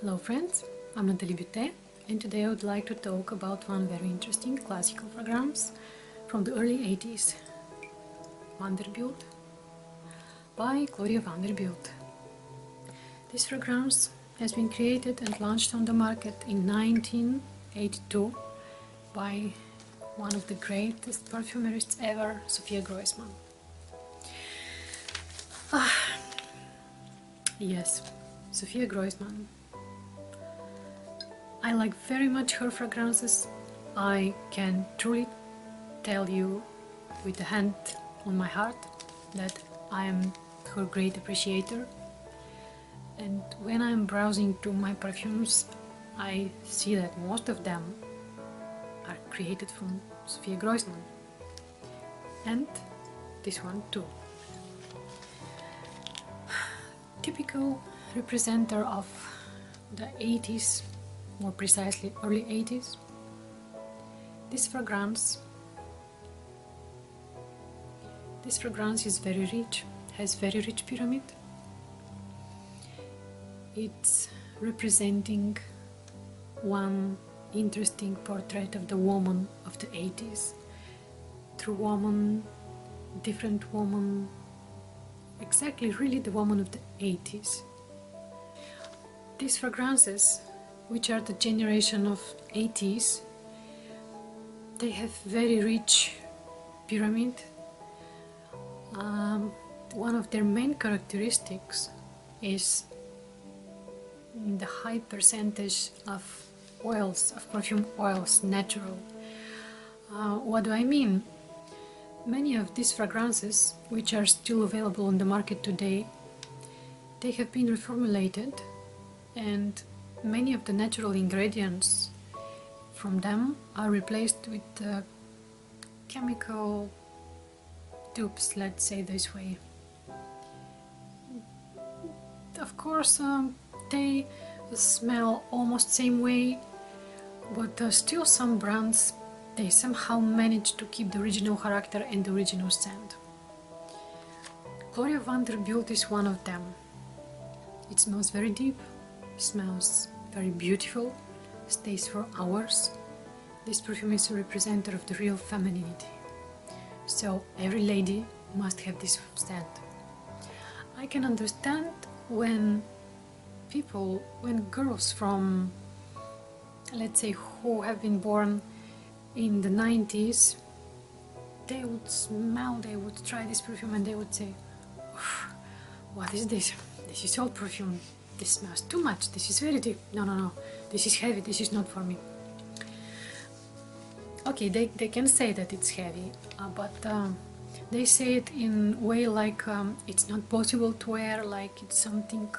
Hello friends, I'm Natalié Beauté, and today I would like to talk about one very interesting classical fragrance from the early 80s, Vanderbilt by GLORIA Vanderbilt. This fragrance has been created and launched on the market in 1982 by one of the greatest perfumerists ever, Sophia Groisman. Yes, Sophia Groisman. I like very much her fragrances. I can truly tell you with a hand on my heart that I am her great appreciator. And when I'm browsing to my perfumes, I see that most of them are created from Sophia Groisman. And this one too. Typical representative of the 80s, more precisely early 80s. This fragrance is very rich, has very rich pyramid. It's representing one interesting portrait of the woman of the 80s. Through woman, different woman, exactly really the woman of the 80s. These fragrances, which are the generation of 80s, they have very rich pyramid. One of their main characteristics is the high percentage of oils, of perfume oils, natural. What do I mean? Many of these fragrances, which are still available on the market today, they have been reformulated, and many of the natural ingredients from them are replaced with chemical dupes, let's say this way. Of course, they smell almost same way, but still some brands, they somehow manage to keep the original character and the original scent. GLORIA Vanderbilt is one of them. It smells very deep, smells very beautiful, stays for hours. This perfume is a representative of the real femininity. So every lady must have this scent. I can understand when girls from, let's say, who have been born in the 90s, they would try this perfume and they would say, what is this? This is old perfume. This smells too much. This is very deep. No. This is heavy. This is not for me. Okay, they can say that it's heavy, but they say it in a way like it's not possible to wear, like it's something,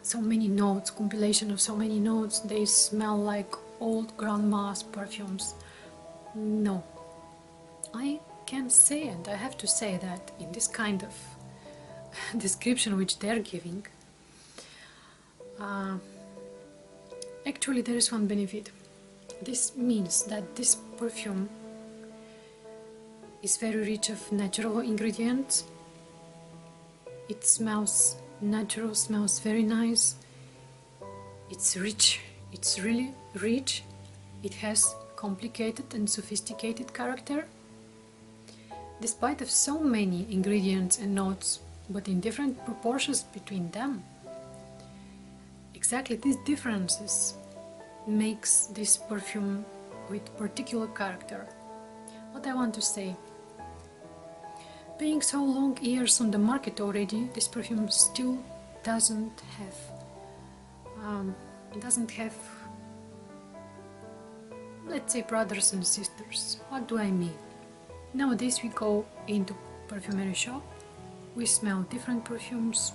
so many notes, compilation of so many notes, they smell like old grandma's perfumes. No. I can say, and I have to say that in this kind of description which they're giving, actually there is one benefit. This means that this perfume is very rich of natural ingredients. It smells natural, smells very nice. It's rich, it's really rich. It has complicated and sophisticated character. Despite of so many ingredients and notes, but in different proportions between them. Exactly these differences makes this perfume with particular character. What I want to say, being so long years on the market already, this perfume still doesn't have, let's say, brothers and sisters. What do I mean? Nowadays we go into perfumery shop, we smell different perfumes.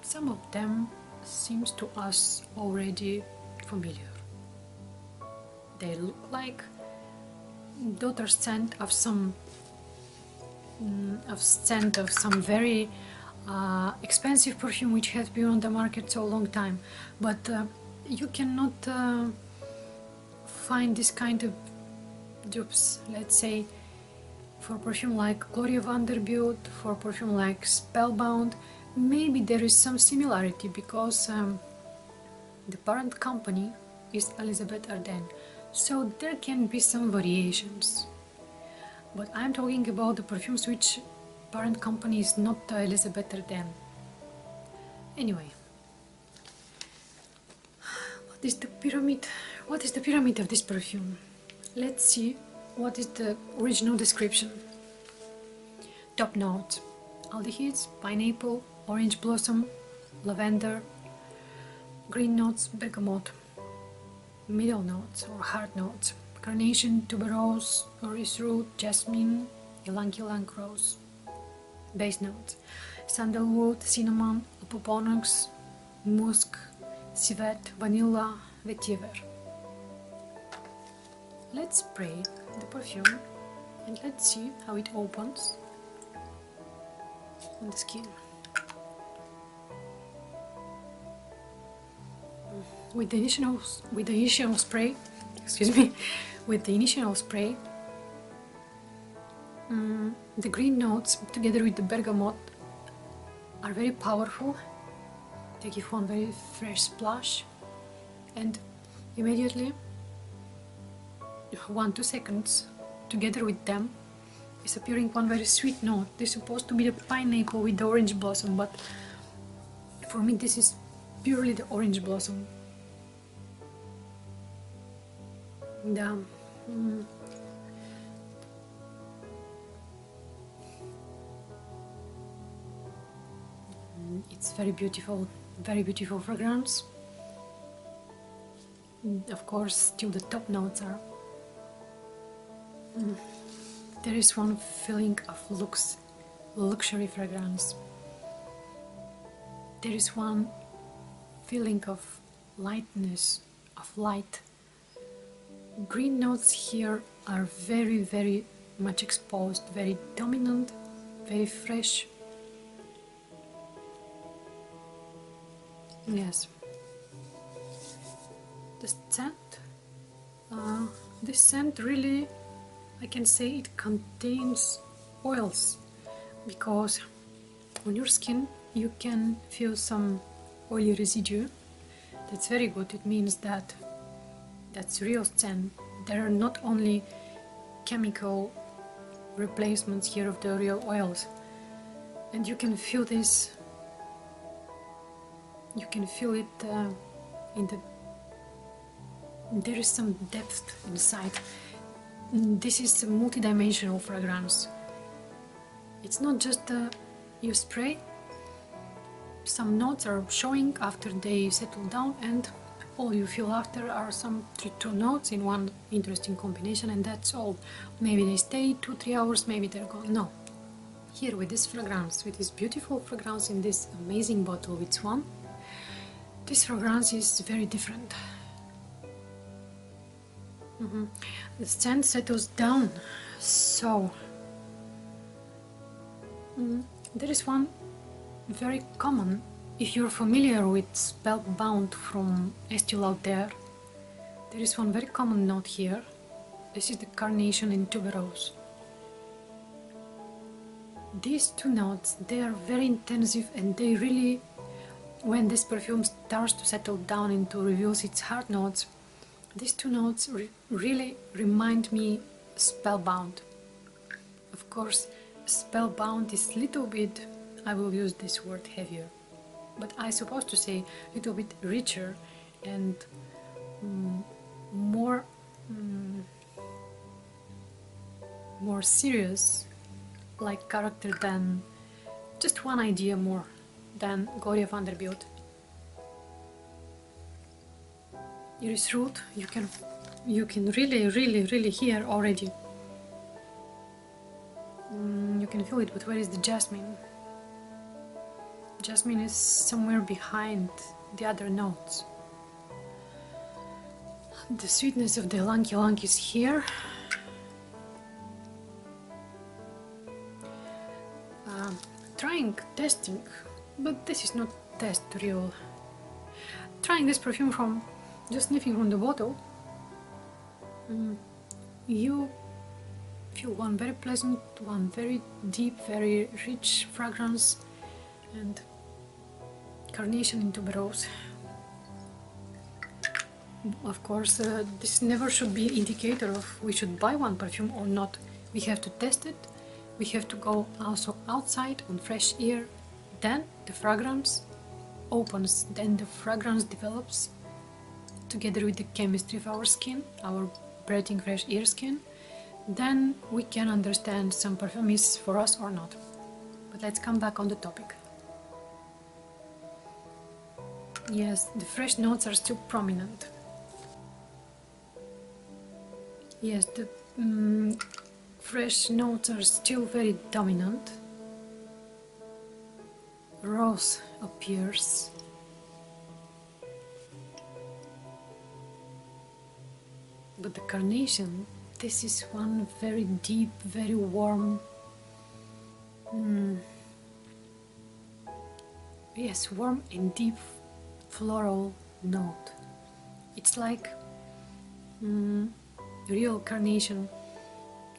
Some of them seems to us already familiar. They look like daughter's scent of some very expensive perfume which has been on the market so long time, but you cannot find this kind of dupes, let's say, for perfume like GLORIA Vanderbilt, for perfume like Spellbound. Maybe there is some similarity because the parent company is Elizabeth Arden, so there can be some variations. But I'm talking about the perfumes which parent company is not Elizabeth Arden. Anyway, what is the pyramid? What is the pyramid of this perfume? Let's see what is the original description. Top notes: aldehydes, pineapple, orange blossom, lavender. Green notes: bergamot. Middle notes or heart notes: carnation, tuberose, orris root, jasmine, ylang-ylang rose. Base notes: sandalwood, cinnamon, opoponax, musk, civet, vanilla, vetiver. Let's spray the perfume and let's see how it opens on the skin. With the initial spray, the green notes together with the bergamot are very powerful. They give one very fresh splash, and immediately 1-2 seconds together with them is appearing one very sweet note. This is supposed to be the pineapple with the orange blossom, but for me this is purely the orange blossom. It's very beautiful fragrance. Of course, still the top notes are. There is one feeling of luxury fragrance. There is one feeling of lightness, of light. Green notes here are very much exposed, very dominant, very fresh. Yes. The scent, this scent really, I can say it contains oils, because on your skin you can feel some oily residue. That's very good. It means that that's real scent. There are not only chemical replacements here of the real oils, and you can feel this. You can feel it in the. There is some depth inside. This is a multidimensional fragrance. It's not just you spray. Some notes are showing after they settle down, and all you feel after are some two notes in one interesting combination, and that's all. Maybe they stay 2-3 hours, maybe they're gone. No. Here with this fragrance, with this beautiful fragrance in this amazing bottle with Swan, this fragrance is very different. The scent settles down. So there is one very common, if you're familiar with Spellbound from Estée Lauder, there is one very common note here. This is the Carnation and Tuberose. These two notes, they are very intensive, and they really, when this perfume starts to settle down and to reveal its heart notes, these two notes really remind me Spellbound. Of course, Spellbound is little bit, I will use this word, heavier, but I supposed to say a little bit richer and more serious like character than just one idea more than GLORIA Vanderbilt. Iris root, you can really hear already. You can feel it, but where is the jasmine? Jasmine is somewhere behind the other notes. The sweetness of the Ylang-Ylang is here. Testing, but this is not test real. Trying this perfume from just sniffing from the bottle, you feel one very pleasant, one very deep, very rich fragrance, and Carnation and Tuberose. Of course, this never should be an indicator of we should buy one perfume or not. We have to test it. We have to go also outside on fresh air. Then the fragrance opens, then the fragrance develops together with the chemistry of our skin, our breathing fresh air skin. Then we can understand some perfume is for us or not. But let's come back on the topic. Yes, the fresh notes are still prominent. Yes, the fresh notes are still very dominant. Rose appears. But the carnation, this is one very deep, very warm, yes, warm and deep floral note. It's like real carnation.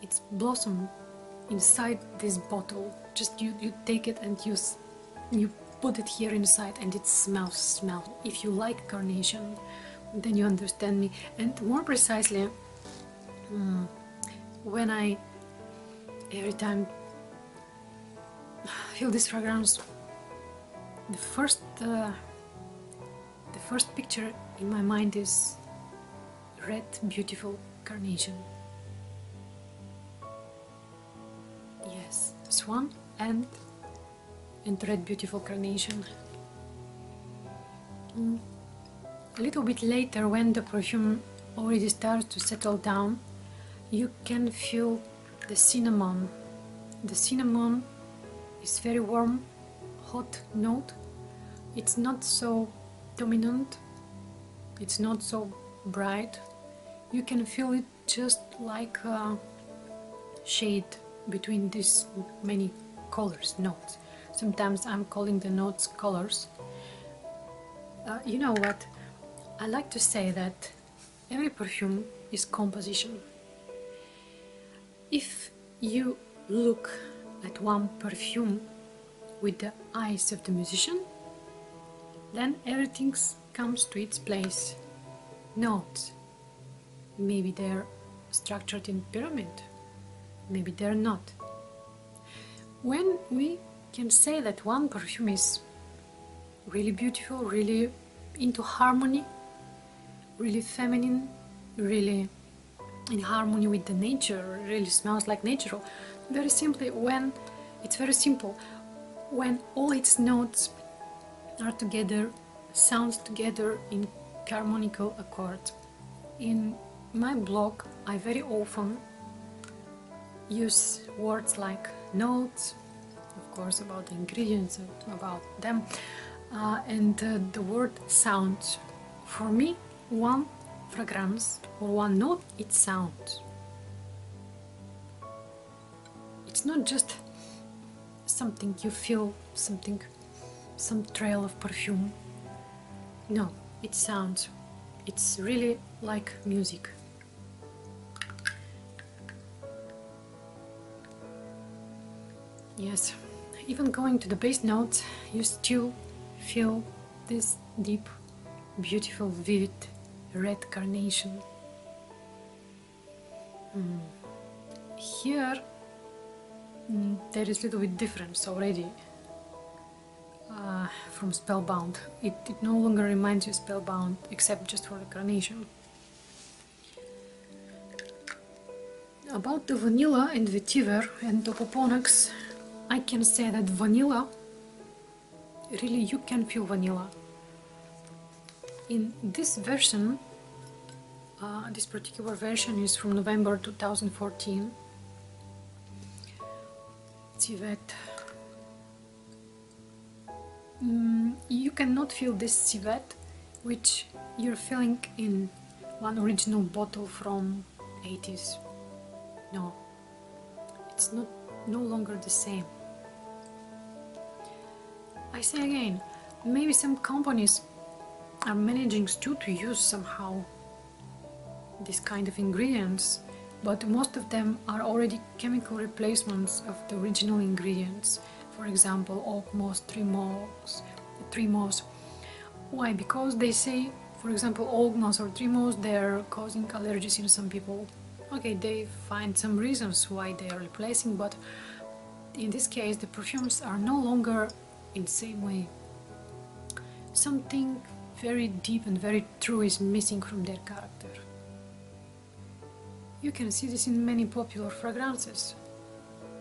It's blossom inside this bottle. Just you take it and you put it here inside, and it smells. If you like carnation, then you understand me. And more precisely, when I every time feel this fragrance, the first picture in my mind is red, beautiful carnation. Yes, swan and red, beautiful carnation. A little bit later, when the perfume already starts to settle down, you can feel the cinnamon. The cinnamon is very warm, hot note. It's not so dominant, it's not so bright. You can feel it just like a shade between these many colors, notes. Sometimes I'm calling the notes colors. You know what? I like to say that every perfume is composition. If you look at one perfume with the eyes of the musician, then everything comes to its place. Notes, maybe they're structured in pyramid, maybe they're not. When we can say that one perfume is really beautiful, really into harmony, really feminine, really in harmony with the nature, really smells like natural. Very simply, when it's very simple, when all its notes are together, sounds together in harmonical accord. In my blog, I very often use words like notes, of course about the ingredients, about them, and the word sounds. For me, one fragrance or one note, it sounds. It's not just something you feel, something, some trail of perfume. No, it sounds. It's really like music. Yes, even going to the base notes, you still feel this deep, beautiful, vivid red carnation. Here there is a little bit difference already from Spellbound. It no longer reminds you Spellbound, except just for the carnation. About the vanilla and vetiver and topoponax, I can say that vanilla, really you can feel vanilla. In this version, this particular version is from November 2014. Civet. You cannot feel this civet which you're feeling in one original bottle from 80s. No, it's no longer the same. I say again, maybe some companies are managing still to use somehow this kind of ingredients, but most of them are already chemical replacements of the original ingredients. For example, oak moss, tree moss. Why? Because they say For example, old moss or tree moss, they're causing allergies in some people. Okay, they find some reasons why they are replacing, but in this case the perfumes are no longer in the same way. Something very deep and very true is missing from their character. You can see this in many popular fragrances.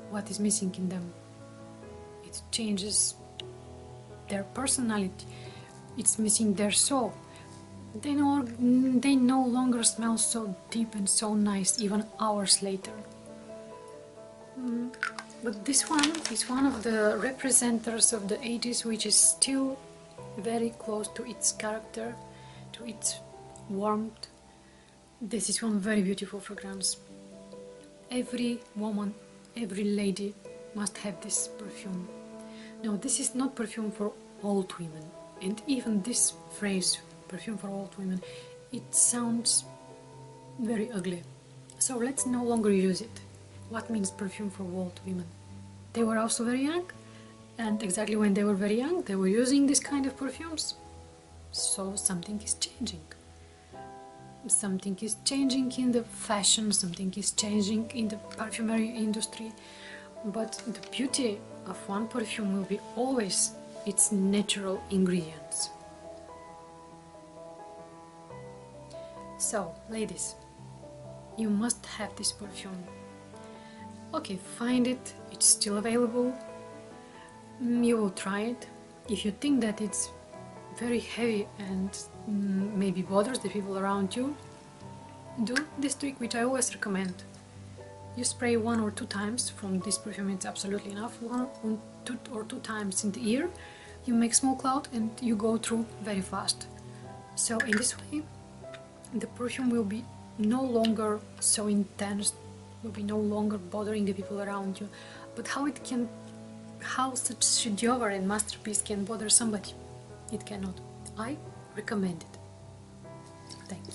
What is missing in them? It changes their personality. It's missing their soul. They no longer smell so deep and so nice even hours later. But this one is one of the representatives of the 80s, which is still very close to its character, to its warmth. This is one very beautiful fragrance. Every woman, every lady must have this perfume. No, this is not perfume for old women. And even this phrase, perfume for old women, it sounds very ugly. So let's no longer use it. What means perfume for old women? They were also very young, and exactly when they were very young, they were using this kind of perfumes. So something is changing. Something is changing in the fashion, something is changing in the perfumery industry. But the beauty of one perfume will be always its natural ingredients. So, ladies, you must have this perfume. Okay, find it, it's still available. You will try it. If you think that it's very heavy and maybe bothers the people around you, do this trick which I always recommend. You spray 1 or 2 times from this perfume, it's absolutely enough. 1 or 2 times in the ear, you make small cloud and you go through very fast. So in this way, the perfume will be no longer so intense, will be no longer bothering the people around you. But how such shediyar and masterpiece can bother somebody? It cannot. I recommend it. Thank you.